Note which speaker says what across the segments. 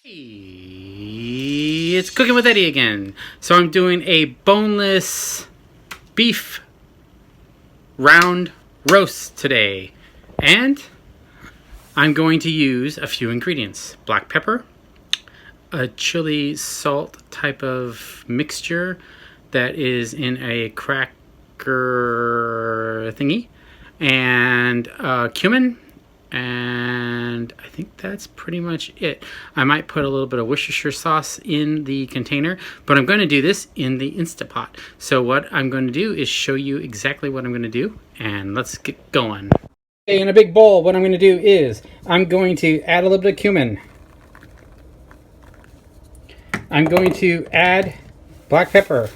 Speaker 1: Hey, it's Cooking with Eddie again. So I'm doing a boneless beef round roast today. And I'm going to use a few ingredients. Black pepper, a chili salt type of mixture that is in a cracker thingy, and cumin, and I think that's pretty much it. I might put a little bit of Worcestershire sauce in the container, but I'm going to do this in the Instapot. So what I'm going to do is show you exactly what I'm going to do, and let's get going. Okay, in a big bowl, what I'm going to do is I'm going to add a little bit of cumin. I'm going to add black pepper.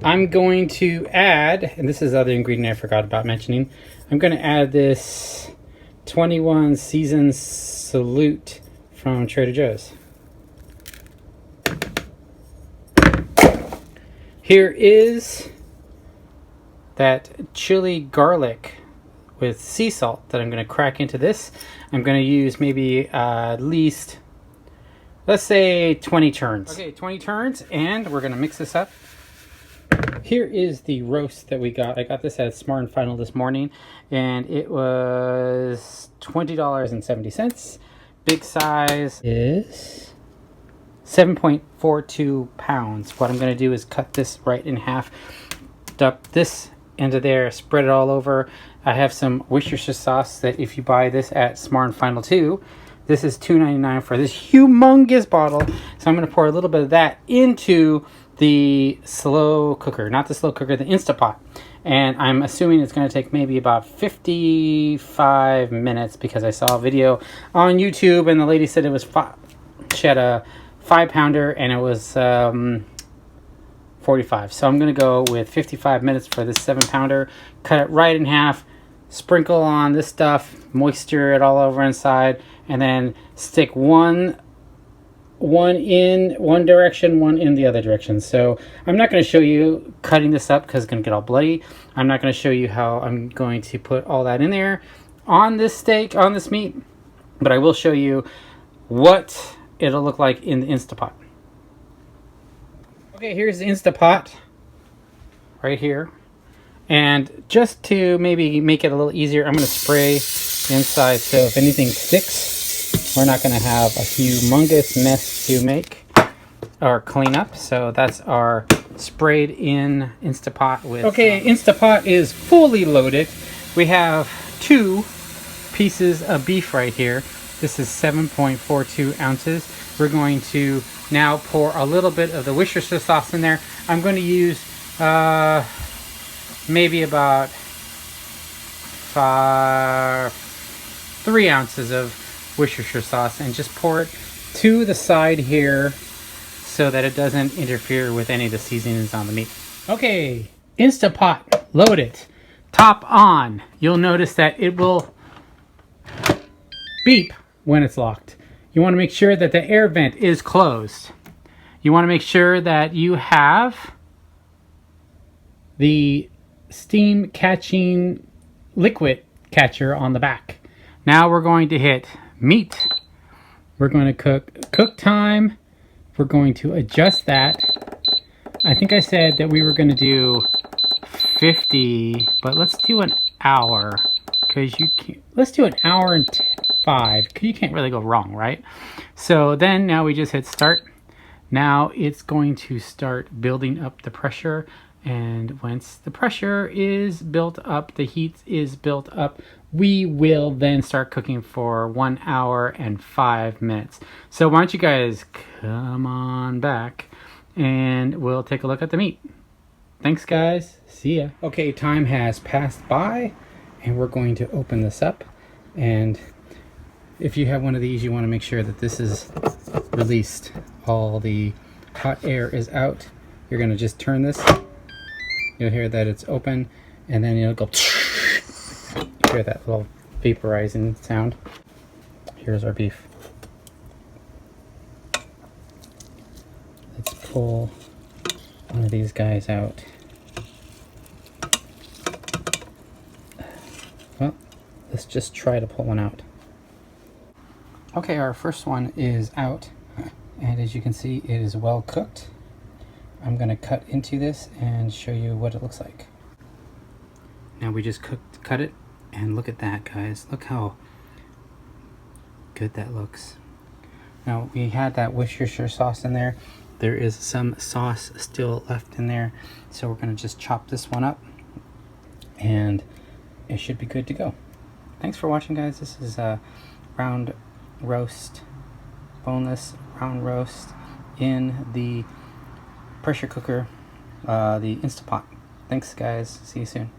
Speaker 1: I'm going to add, and this is the other ingredient I forgot about mentioning, I'm going to add this 21 Seasons Salute from Trader Joe's. Here is that chili garlic with sea salt that I'm going to crack into this. I'm going to use maybe at least, let's say 20 turns. Okay, 20 turns, and we're going to mix this up. Here is the roast that we got. I got this at Smart & Final this morning, and it was $20.70. Big size is 7.42 pounds. What I'm going to do is cut this right in half, dump this into there, spread it all over. I have some Worcestershire sauce that if you buy this at Smart & Final too, this is $2.99 for this humongous bottle. So I'm going to pour a little bit of that into the slow cooker, not the slow cooker, the Instapot. And I'm assuming it's going to take maybe about 55 minutes because I saw a video on YouTube and the lady said it was she had a 5-pounder and it was 45. So I'm going to go with 55 minutes for this 7-pounder. Cut it right in half, sprinkle on this stuff, moisture it all over inside, and then stick one in one direction, one in the other direction. So I'm not going to show you cutting this up because it's going to get all bloody. I'm not going to show you how I'm going to put all that in there on this steak, on this meat, but I will show you what it'll look like in the Instapot. Okay, here's the Instapot right here. And just to maybe make it a little easier, I'm going to spray inside so if anything sticks, we're not going to have a humongous mess to make or clean up. So that's our sprayed in Instapot with... Okay, Instapot is fully loaded. We have 2 pieces of beef right here. This is 7.42 ounces. We're going to now pour a little bit of the Worcestershire sauce in there. I'm going to use maybe about 3 ounces of Worcestershire sauce and just pour it to the side here so that it doesn't interfere with any of the seasonings on the meat. Okay, Instapot loaded, top on. You'll notice that it will beep when it's locked. You want to make sure that the air vent is closed. You want to make sure that you have the steam catching liquid catcher on the back. Now we're going to hit meat. We're going to cook time. We're going to adjust that. I think I said that we were going to do 50, but let's do an hour because you can't. Let's do an hour and 5 because you can't really go wrong, right? So then now we just hit start. Now it's going to start building up the pressure, and once the pressure is built up, the heat is built up, we will then start cooking for 1 hour and 5 minutes. So why don't you guys come on back and we'll take a look at the meat. Thanks guys, see ya. Okay, time has passed by and we're going to open this up, and if you have one of these, you want to make sure that this is released. All the hot air is out. You're going to just turn this. You'll hear that it's open, and then you'll go hear that little vaporizing sound. Here's our beef. Let's pull one of these guys out. Well, let's just try to pull one out. Okay, our first one is out, and as you can see, it is well cooked. I'm going to cut into this and show you what it looks like. Now we just cut it, and look at that, guys. Look how good that looks. Now we had that Worcestershire sauce in there. There is some sauce still left in there, so we're going to just chop this one up, and it should be good to go. Thanks for watching, guys. This is a round roast, boneless round roast in the pressure cooker, the Instapot. Thanks, guys. See you soon.